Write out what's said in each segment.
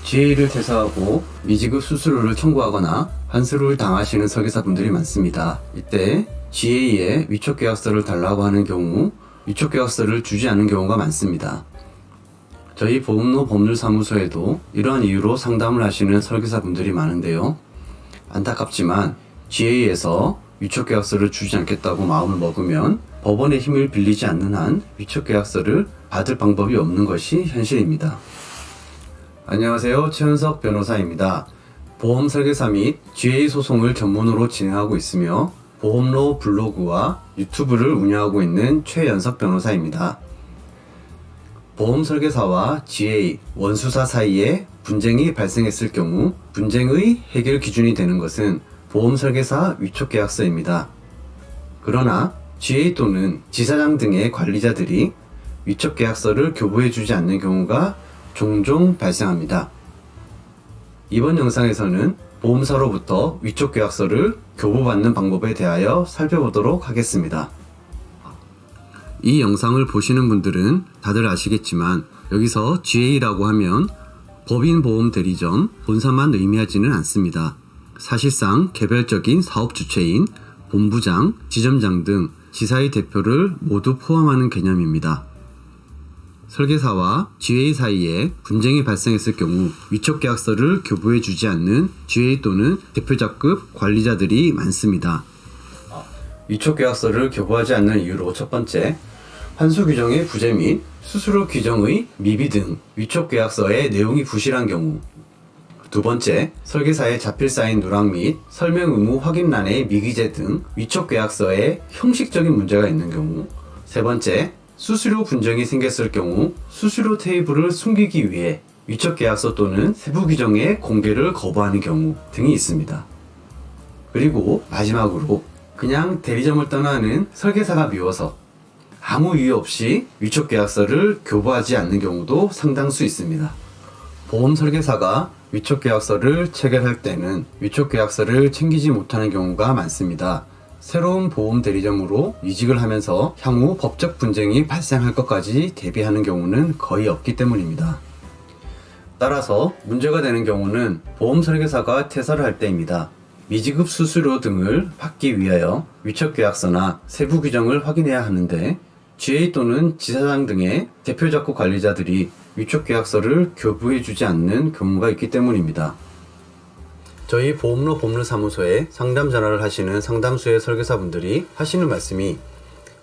GA를 퇴사하고 미지급 수수료를 청구하거나 환수를 당하시는 설계사분들이 많습니다. 이때 GA에 위촉계약서를 달라고 하는 경우 위촉계약서를 주지 않는 경우가 많습니다. 저희 보험로 법률사무소에도 이러한 이유로 상담을 하시는 설계사분들이 많은데요. 안타깝지만 GA에서 위촉계약서를 주지 않겠다고 마음을 먹으면 법원의 힘을 빌리지 않는 한 위촉계약서를 받을 방법이 없는 것이 현실입니다. 안녕하세요. 최은석 변호사입니다. 보험 설계사 및 GA 소송을 전문으로 진행하고 있으며 보험로 블로그와 유튜브를 운영하고 있는 최연석 변호사입니다. 보험 설계사와 GA, 원수사 사이에 분쟁이 발생했을 경우 분쟁의 해결 기준이 되는 것은 보험 설계사 위촉계약서입니다. 그러나 GA 또는 지사장 등의 관리자들이 위촉계약서를 교부해주지 않는 경우가 종종 발생합니다. 이번 영상에서는 보험사로부터 위촉계약서를 교부받는 방법에 대하여 살펴보도록 하겠습니다. 이 영상을 보시는 분들은 다들 아시겠지만 여기서 GA라고 하면 법인보험대리점 본사만 의미하지는 않습니다. 사실상 개별적인 사업 주체인 본부장, 지점장 등 지사의 대표를 모두 포함하는 개념입니다. 설계사와 GA 사이에 분쟁이 발생했을 경우 위촉계약서를 교부해주지 않는 GA 또는 대표자급 관리자들이 많습니다. 위촉계약서를 교부하지 않는 이유로 첫 번째, 환수 규정의 부재 및 수수료 규정의 미비 등 위촉계약서의 내용이 부실한 경우. 두 번째, 설계사의 자필 사인 누락 및 설명 의무 확인란의 미기재 등 위촉계약서에 형식적인 문제가 있는 경우. 세 번째, 수수료 분쟁이 생겼을 경우 수수료 테이블을 숨기기 위해 위촉계약서 또는 세부 규정의 공개를 거부하는 경우 등이 있습니다. 그리고 마지막으로 그냥 대리점을 떠나는 설계사가 미워서 아무 이유 없이 위촉계약서를 교부하지 않는 경우도 상당수 있습니다. 보험 설계사가 위촉계약서를 체결할 때는 위촉계약서를 챙기지 못하는 경우가 많습니다. 새로운 보험 대리점으로 이직을 하면서 향후 법적 분쟁이 발생할 것까지 대비하는 경우는 거의 없기 때문입니다. 따라서 문제가 되는 경우는 보험 설계사가 퇴사를 할 때입니다. 미지급 수수료 등을 받기 위하여 위촉계약서나 세부 규정을 확인해야 하는데 GA 또는 지사장 등의 대표자급 관리자들이 위촉계약서를 교부해주지 않는 경우가 있기 때문입니다. 저희 보험로 법률사무소에 상담 전화를 하시는 상담수의 설계사분들이 하시는 말씀이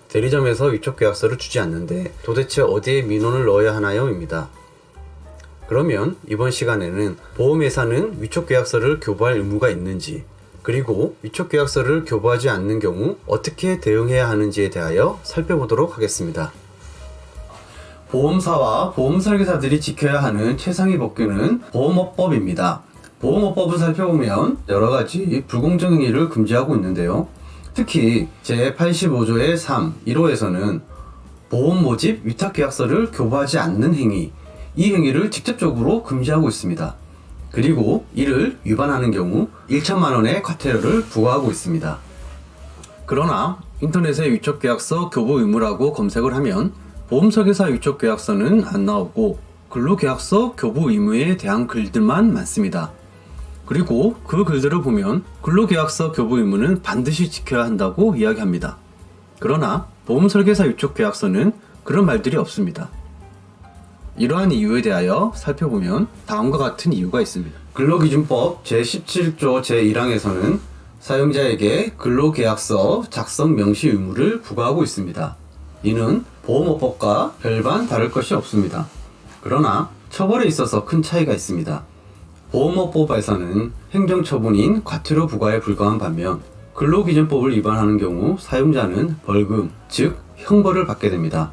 대리점에서 위촉계약서를 주지 않는데 도대체 어디에 민원을 넣어야 하나요? 입니다. 그러면 이번 시간에는 보험회사는 위촉계약서를 교부할 의무가 있는지, 그리고 위촉계약서를 교부하지 않는 경우 어떻게 대응해야 하는지에 대하여 살펴보도록 하겠습니다. 보험사와 보험설계사들이 지켜야 하는 최상위 법규는 보험업법입니다. 보험업법을 살펴보면 여러가지 불공정 행위를 금지하고 있는데요. 특히 제85조의 3, 1호에서는 보험 모집 위탁계약서를 교부하지 않는 행위, 이 행위를 직접적으로 금지하고 있습니다. 그리고 이를 위반하는 경우 1천만 원의 과태료를 부과하고 있습니다. 그러나 인터넷에 위촉계약서 교부 의무라고 검색을 하면 보험설계사 위촉계약서는 안 나오고 근로계약서 교부 의무에 대한 글들만 많습니다. 그리고 그 글들을 보면 근로계약서 교부 의무는 반드시 지켜야 한다고 이야기합니다. 그러나 보험설계사 위촉계약서는 그런 말들이 없습니다. 이러한 이유에 대하여 살펴보면 다음과 같은 이유가 있습니다. 근로기준법 제17조 제1항에서는 사용자에게 근로계약서 작성 명시 의무를 부과하고 있습니다. 이는 보험업법과 별반 다를 것이 없습니다. 그러나 처벌에 있어서 큰 차이가 있습니다. 보험업법에서는 행정처분인 과태료 부과에 불과한 반면 근로기준법을 위반하는 경우 사용자는 벌금, 즉 형벌을 받게 됩니다.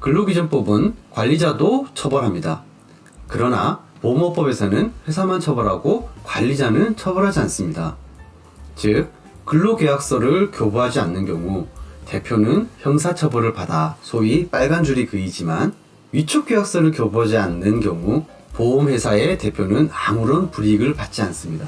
근로기준법은 관리자도 처벌합니다. 그러나 보험업법에서는 회사만 처벌하고 관리자는 처벌하지 않습니다. 즉, 근로계약서를 교부하지 않는 경우 대표는 형사처벌을 받아 소위 빨간 줄이 그이지만 위촉계약서를 교부하지 않는 경우 보험회사의 대표는 아무런 불이익을 받지 않습니다.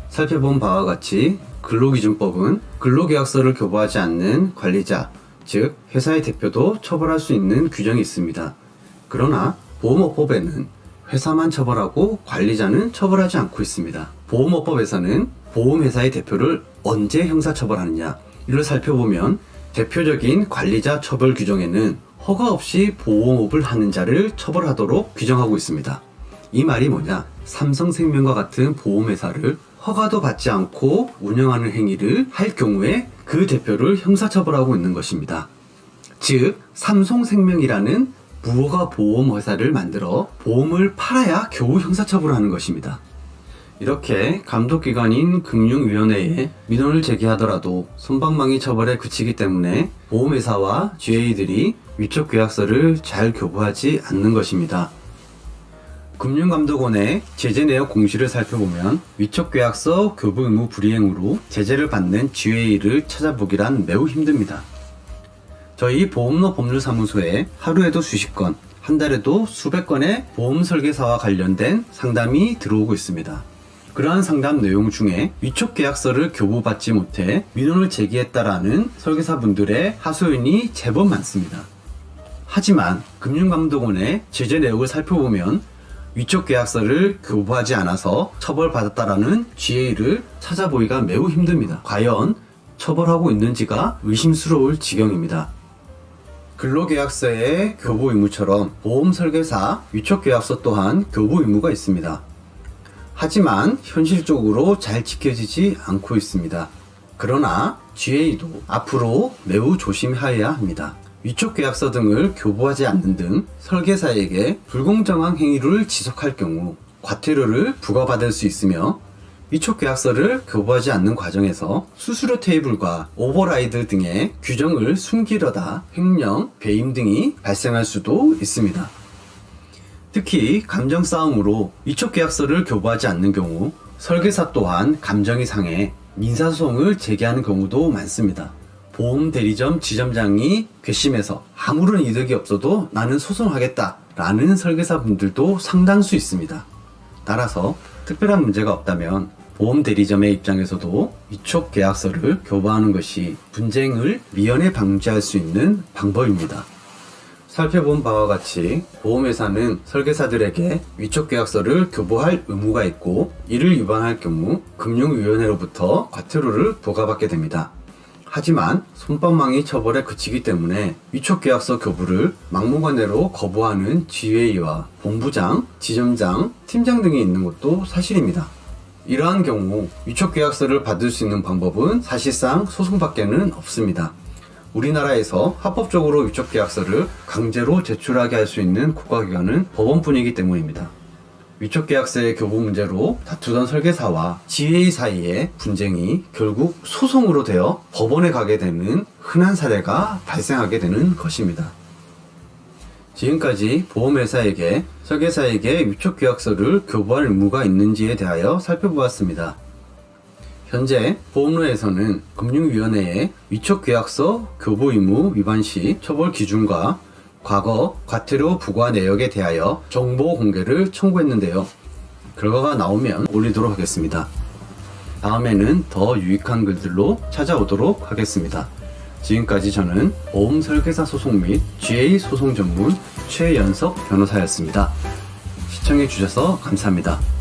살펴본 바와 같이 근로기준법은 근로계약서를 교부하지 않는 관리자, 즉 회사의 대표도 처벌할 수 있는 규정이 있습니다. 그러나 보험업법에는 회사만 처벌하고 관리자는 처벌하지 않고 있습니다. 보험업법에서는 보험회사의 대표를 언제 형사처벌하느냐 이를 살펴보면 대표적인 관리자 처벌 규정에는 허가 없이 보험업을 하는 자를 처벌하도록 규정하고 있습니다. 이 말이 뭐냐? 삼성생명과 같은 보험회사를 허가도 받지 않고 운영하는 행위를 할 경우에 그 대표를 형사처벌하고 있는 것입니다. 즉, 삼성생명이라는 무허가 보험회사를 만들어 보험을 팔아야 겨우 형사처벌하는 것입니다. 이렇게 감독기관인 금융위원회에 민원을 제기하더라도 솜방망이 처벌에 그치기 때문에 보험회사와 GA들이 위촉 계약서를 잘 교부하지 않는 것입니다. 금융감독원의 제재 내역 공시를 살펴보면 위촉 계약서 교부 의무 불이행으로 제재를 받는 GA를 찾아보기란 매우 힘듭니다. 저희 보험로 법률사무소에 하루에도 수십 건, 한 달에도 수백 건의 보험 설계사와 관련된 상담이 들어오고 있습니다. 그러한 상담 내용 중에 위촉 계약서를 교부받지 못해 민원을 제기했다라는 설계사분들의 하소연이 제법 많습니다. 하지만 금융감독원의 제재 내역을 살펴보면 위촉 계약서를 교부하지 않아서 처벌받았다라는 GA를 찾아보기가 매우 힘듭니다. 과연 처벌하고 있는지가 의심스러울 지경입니다. 근로계약서의 교부 의무처럼 보험설계사 위촉계약서 또한 교부 의무가 있습니다. 하지만 현실적으로 잘 지켜지지 않고 있습니다. 그러나 GA도 앞으로 매우 조심하여야 합니다. 위촉계약서 등을 교부하지 않는 등 설계사에게 불공정한 행위를 지속할 경우 과태료를 부과받을 수 있으며 위촉계약서를 교부하지 않는 과정에서 수수료 테이블과 오버라이드 등의 규정을 숨기려다 횡령, 배임 등이 발생할 수도 있습니다. 특히 감정 싸움으로 위촉계약서를 교부하지 않는 경우 설계사 또한 감정이 상해 민사소송을 제기하는 경우도 많습니다. 보험 대리점 지점장이 괘씸해서 아무런 이득이 없어도 나는 소송하겠다 라는 설계사분들도 상당수 있습니다. 따라서 특별한 문제가 없다면 보험 대리점의 입장에서도 위촉 계약서를 교부하는 것이 분쟁을 미연에 방지할 수 있는 방법입니다. 살펴본 바와 같이 보험회사는 설계사들에게 위촉 계약서를 교부할 의무가 있고 이를 위반할 경우 금융위원회로부터 과태료를 부과받게 됩니다. 하지만 솜방망이 처벌에 그치기 때문에 위촉 계약서 교부를 막무가내로 거부하는 GA와 본부장, 지점장, 팀장 등이 있는 것도 사실입니다. 이러한 경우 위촉 계약서를 받을 수 있는 방법은 사실상 소송밖에는 없습니다. 우리나라에서 합법적으로 위촉 계약서를 강제로 제출하게 할 수 있는 국가기관은 법원뿐이기 때문입니다. 위촉 계약서의 교부 문제로 다투던 설계사와 GA 사이의 분쟁이 결국 소송으로 되어 법원에 가게 되는 흔한 사례가 발생하게 되는 것입니다. 지금까지 보험회사에게 설계사에게 위촉 계약서를 교부할 의무가 있는지에 대하여 살펴보았습니다. 현재 보험로에서는 금융위원회에 위촉 계약서 교부 의무 위반 시 처벌 기준과 과거 과태료 부과 내역에 대하여 정보 공개를 청구했는데요. 결과가 나오면 올리도록 하겠습니다. 다음에는 더 유익한 글들로 찾아오도록 하겠습니다. 지금까지 저는 보험 설계사 소송 및 GA 소송 전문 최연석 변호사였습니다. 시청해주셔서 감사합니다.